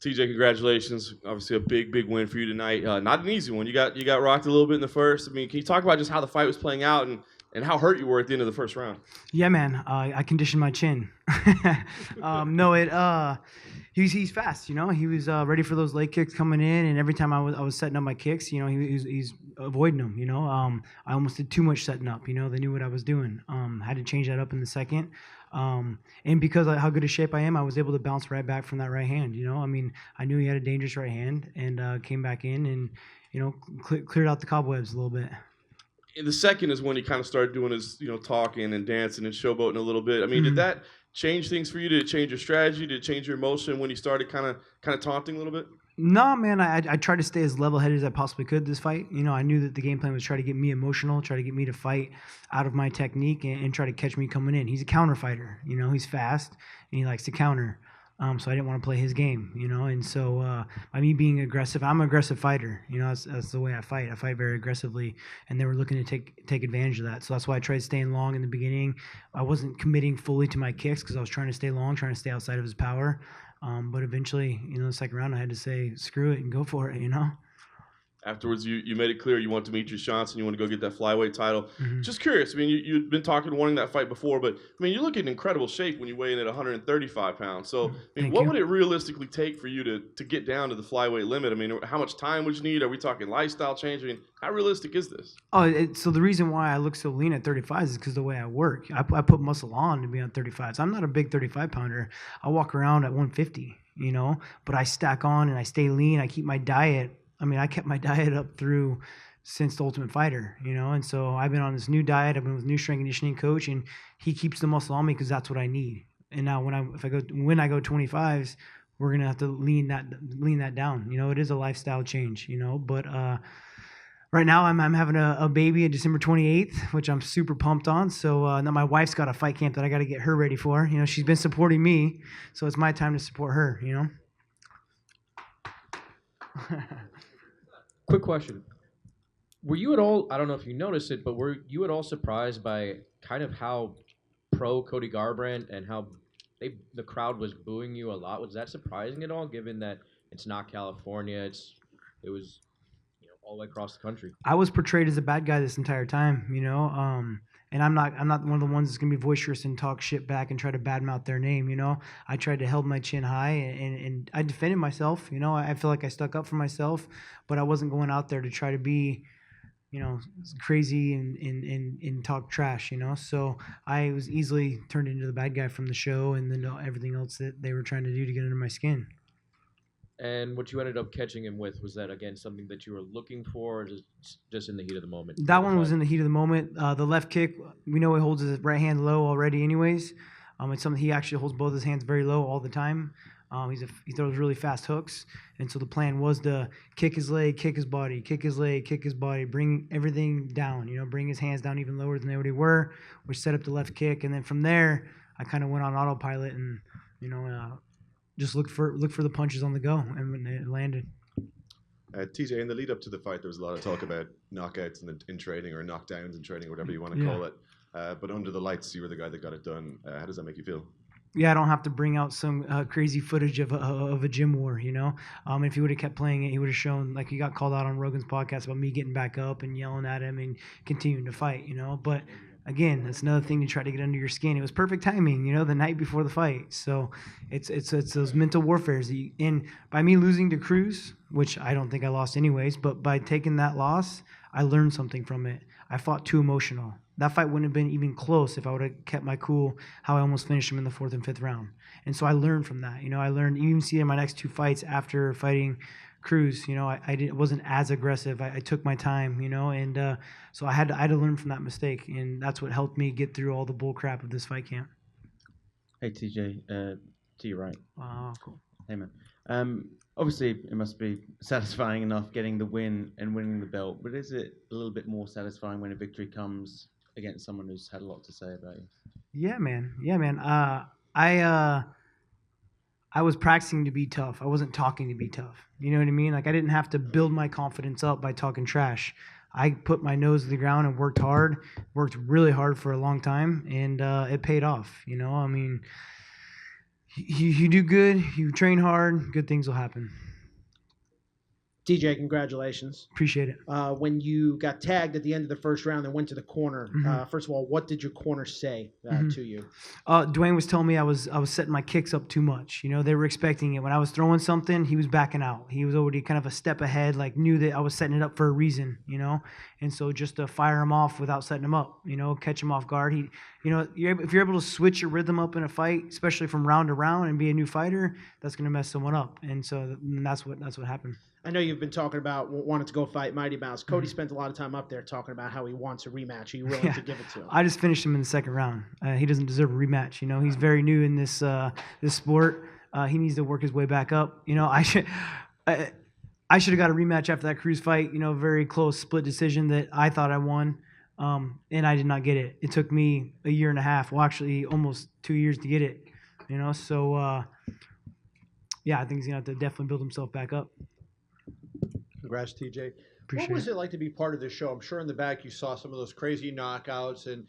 TJ, congratulations! Obviously, a big win for you tonight. Not an easy one. You got rocked a little bit in the first. I mean, can you talk about just how the fight was playing out and how hurt you were at the end of the first round? Yeah, man. I conditioned my chin. He's fast. He was ready for those leg kicks coming in, and every time I was setting up my kicks, he's avoiding them. I almost did too much setting up. They knew what I was doing. Had to change that up in the second. And because of how good a shape I am, I was able to bounce right back from that right hand. I knew he had a dangerous right hand, and came back in and cleared out the cobwebs a little bit. In the second is when he kind of started doing his talking and dancing and showboating a little bit. I mean, did that change things for you? Did it change your strategy? Did it change your emotion when you started kind of taunting a little bit? No, man. I tried to stay as level-headed as I possibly could this fight. I knew that the game plan was try to get me emotional, try to get me to fight out of my technique, and try to catch me coming in. He's a counter fighter. He's fast, and he likes to counter. So I didn't want to play his game, and so by me being aggressive, I'm an aggressive fighter, that's the way I fight. I fight very aggressively, and they were looking to take advantage of that. So that's why I tried staying long in the beginning. I wasn't committing fully to my kicks because I was trying to stay long, trying to stay outside of his power. But eventually, the second round, I had to say, screw it and go for it, Afterwards, you made it clear you want Demetrious Johnson. You want to go get that flyweight title. Mm-hmm. Just curious. I mean, you'd been wanting that fight before, but I mean, you look in incredible shape when you weigh in at 135 pounds. So, I mean, what would it realistically take for you to get down to the flyweight limit? I mean, how much time would you need? Are we talking lifestyle change? I mean, how realistic is this? So the reason why I look so lean at 35 is because the way I work. I put muscle on to be on 35. So I'm not a big 35 pounder. I walk around at 150. But I stack on and I stay lean. I keep my diet. I kept my diet up since the Ultimate Fighter, and so I've been on this new diet. I've been with a new strength conditioning coach, and he keeps the muscle on me because that's what I need. And now when I go 25s, we're gonna have to lean that down. It is a lifestyle change, but right now I'm having a baby on December 28th, which I'm super pumped on. So now my wife's got a fight camp that I got to get her ready for. She's been supporting me, so it's my time to support her. Quick question. Were you at all, I don't know if you noticed it, but were you at all surprised by kind of how pro Cody Garbrandt and how the crowd was booing you a lot? Was that surprising at all, given that it's not California, it was all the way across the country? I was portrayed as a bad guy this entire time, and I'm not one of the ones that's gonna be boisterous and talk shit back and try to badmouth their name. I tried to hold my chin high and I defended myself. I feel like I stuck up for myself, but I wasn't going out there to try to be, crazy and talk trash. So I was easily turned into the bad guy from the show and then everything else that they were trying to do to get under my skin. And what you ended up catching him with, was that, again, something that you were looking for, or just in the heat of the moment? That one was in the heat of the moment. The left kick, we know he holds his right hand low already anyways. It's something he actually holds both his hands very low all the time. He throws really fast hooks. And so the plan was to kick his leg, kick his body, kick his leg, kick his body, bring everything down, bring his hands down even lower than they already were, which set up the left kick. And then from there, I kind of went on autopilot and, just look for the punches on the go, and when it landed. TJ, in the lead up to the fight, there was a lot of talk about knockouts in training, or knockdowns in training, whatever you want to call it. But under the lights, you were the guy that got it done. How does that make you feel? Yeah, I don't have to bring out some crazy footage of a gym war, If he would have kept playing it, he would have shown, like he got called out on Rogan's podcast about me getting back up and yelling at him and continuing to fight, But again, that's another thing to try to get under your skin. It was perfect timing, the night before the fight. So it's those mental warfares. And by me losing to Cruz, which I don't think I lost anyways, but by taking that loss, I learned something from it. I fought too emotional. That fight wouldn't have been even close if I would have kept my cool, how I almost finished him in the 4th and 5th round. And so I learned from that. I learned, you even see in my next 2 fights after fighting Cruz, I wasn't as aggressive. I took my time, and so I had to learn from that mistake, and that's what helped me get through all the bull crap of this fight camp. Hey TJ, to your right. Oh, cool. Hey man. Obviously, it must be satisfying enough getting the win and winning the belt, but is it a little bit more satisfying when a victory comes against someone who's had a lot to say about you? Yeah, man. I was practicing to be tough. I wasn't talking to be tough. You know what I mean? Like, I didn't have to build my confidence up by talking trash. I put my nose to the ground and worked really hard for a long time, and it paid off. You do good. You train hard. Good things will happen. TJ, congratulations. Appreciate it. When you got tagged at the end of the first round and went to the corner, first of all, what did your corner say to you? Dwayne was telling me I was setting my kicks up too much. They were expecting it. When I was throwing something, he was backing out. He was already kind of a step ahead, like knew that I was setting it up for a reason, And so just to fire him off without setting him up, catch him off guard. If you're able to switch your rhythm up in a fight, especially from round to round, and be a new fighter, that's going to mess someone up. And so that's what happened. I know you've been talking about wanting to go fight Mighty Mouse. Cody spent a lot of time up there talking about how he wants a rematch. Are you willing to give it to him? I just finished him in the second round. He doesn't deserve a rematch. He's very new in this sport. He needs to work his way back up. I should have got a rematch after that Cruz fight. Very close split decision that I thought I won, and I did not get it. It took me a year and a half. Well, actually, almost 2 years to get it. So I think he's gonna have to definitely build himself back up. Congrats, TJ. Appreciate what was it like to be part of this show? I'm sure in the back you saw some of those crazy knockouts and,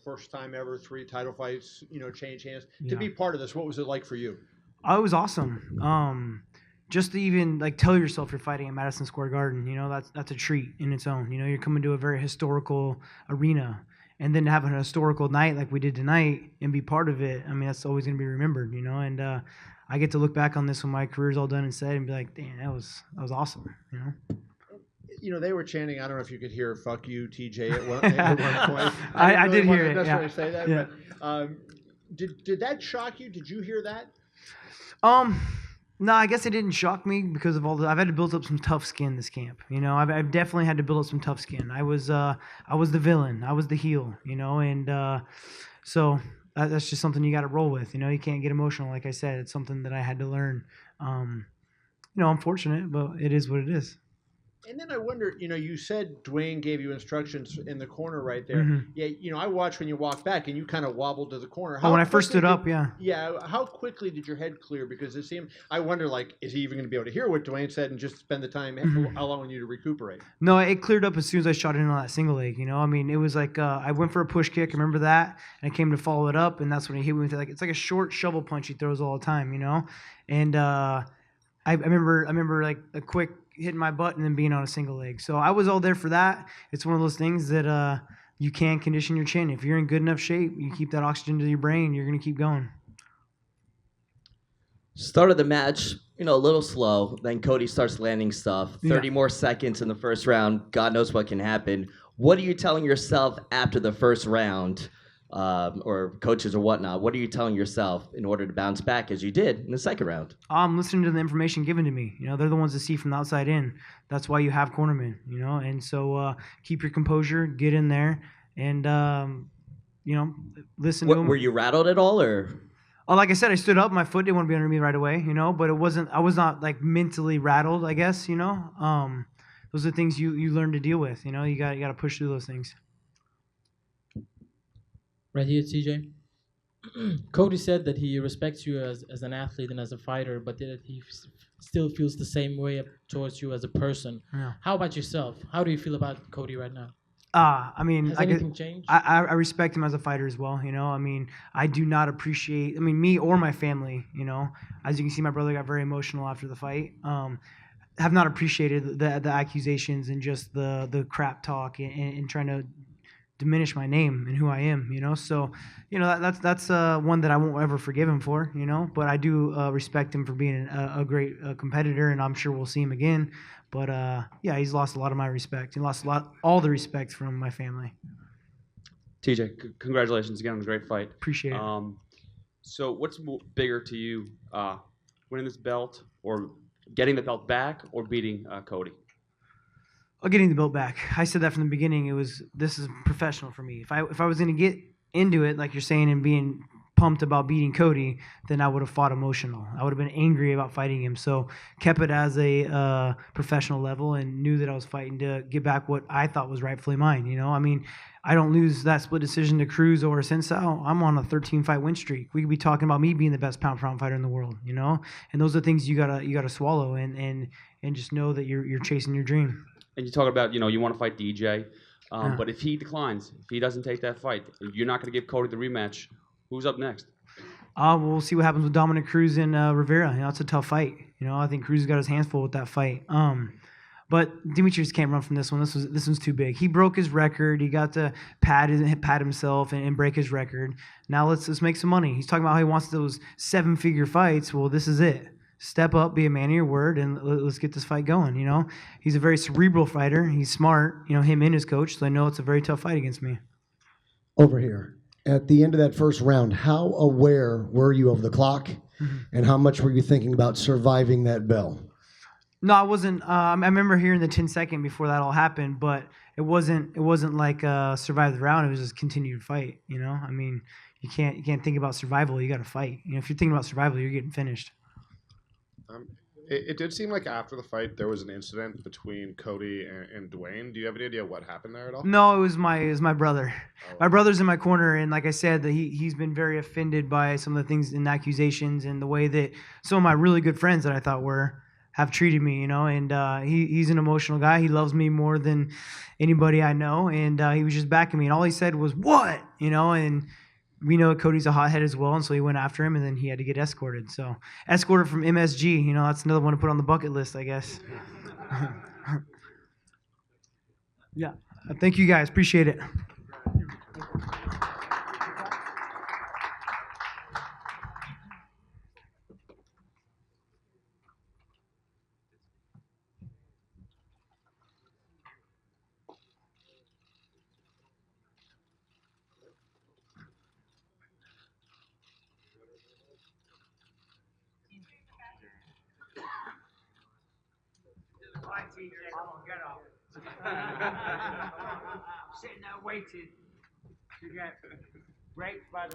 first time ever 3 title fights, change hands. Yeah. To be part of this, what was it like for you? Oh, it was awesome. Just to even tell yourself you're fighting at Madison Square Garden, that's a treat in its own. You're coming to a very historical arena, and then to have an historical night like we did tonight and be part of it. I mean, that's always going to be remembered, And I get to look back on this when my career's all done and said and be like, damn, that was awesome, They were chanting, I don't know if you could hear "fuck you, TJ" at one point. I did hear it. Necessarily say that, yeah. But did that shock you? Did you hear that? No, I guess it didn't shock me because of I've had to build up some tough skin this camp. I've definitely had to build up some tough skin. I was the villain. I was the heel. And so that's just something you got to roll with. You can't get emotional. Like I said, it's something that I had to learn. I'm fortunate, but it is what it is. And then I wonder, you said Dwayne gave you instructions in the corner right there. Mm-hmm. Yeah, I watched when you walked back and you kind of wobbled to the corner. When I first stood up, yeah. Yeah, how quickly did your head clear? Because it seemed, I wonder, is he even going to be able to hear what Dwayne said and just spend the time allowing you to recuperate? No, it cleared up as soon as I shot in on that single leg. It was like I went for a push kick. I remember that, and I came to follow it up, and that's when he hit me with it's like a short shovel punch he throws all the time, And I remember like a quick hitting my butt and then being on a single leg. So I was all there for that. It's one of those things that you can condition your chin. If you're in good enough shape, you keep that oxygen to your brain, you're going to keep going. Started the match, a little slow. Then Cody starts landing stuff. 30 more seconds in the first round. God knows what can happen. What are you telling yourself after the first round, or coaches or whatnot? What are you telling yourself in order to bounce back as you did in the second round? I'm listening to the information given to me. They're the ones that see from the outside in. That's why you have cornermen, And so keep your composure, get in there, and, listen to them. Were you rattled at all, or? Oh, like I said, I stood up. My foot didn't want to be under me right away, but it wasn't. I was not mentally rattled, I guess. Those are things you learn to deal with. You got to push through those things. Right here, TJ. Cody said that he respects you as an athlete and as a fighter, but that he still feels the same way towards you as a person. Yeah. How about yourself? How do you feel about Cody right now? Has anything changed? I respect him as a fighter as well. I do not appreciate. Me or my family. As you can see, my brother got very emotional after the fight. Have not appreciated the accusations and just the crap talk and trying to diminish my name and who I am, So, that's one that I won't ever forgive him for, But I do respect him for being a great competitor, and I'm sure we'll see him again. But he's lost a lot of my respect. He lost all the respect from my family. TJ, congratulations again on the great fight. Appreciate it. So, what's bigger to you, winning this belt, or getting the belt back, or beating Cody? Getting the belt back. I said that from the beginning. This is professional for me. If I was going to get into it, like you're saying, and being pumped about beating Cody, then I would have fought emotional. I would have been angry about fighting him. So kept it as a professional level and knew that I was fighting to get back what I thought was rightfully mine. I don't lose that split decision to Cruz or Sensao. I'm on a 13-fight win streak. We could be talking about me being the best pound-for-pound fighter in the world. And those are things you gotta swallow and just know that you're chasing your dream. And you talk about, you want to fight DJ, but if he declines, if he doesn't take that fight, you're not going to give Cody the rematch. Who's up next? We'll see what happens with Dominic Cruz and Rivera. It's a tough fight. I think Cruz got his hands full with that fight. But Demetrious can't run from this one. This one's too big. He broke his record. He got to pat himself and break his record. Now let's make some money. He's talking about how he wants those 7-figure fights. Well, this is it. Step up, be a man of your word, and let's get this fight going. He's a very cerebral fighter. He's smart. Him and his coach. So I know it's a very tough fight against me. Over here. At the end of that first round, how aware were you of the clock, and how much were you thinking about surviving that bell? No, I wasn't. I remember hearing the 10-second before that all happened, but it wasn't like survive the round. It was just continued fight. I mean, you can't think about survival. You got to fight. If you're thinking about survival, you're getting finished. It did seem like after the fight there was an incident between Cody and Dwayne. Do you have any idea what happened there at all? No, it was my brother. My brother's in my corner, and like I said, he's been very offended by some of the things and accusations and the way that some of my really good friends that I thought have treated me, and he's an emotional guy. He loves me more than anybody I know, and he was just backing me, and all he said was, "What?" And we know Cody's a hothead as well, and so he went after him, and then he had to get escorted. So escorted from MSG, that's another one to put on the bucket list, I guess. Yeah. Thank you guys. Appreciate it. Sitting there waiting to get raped by the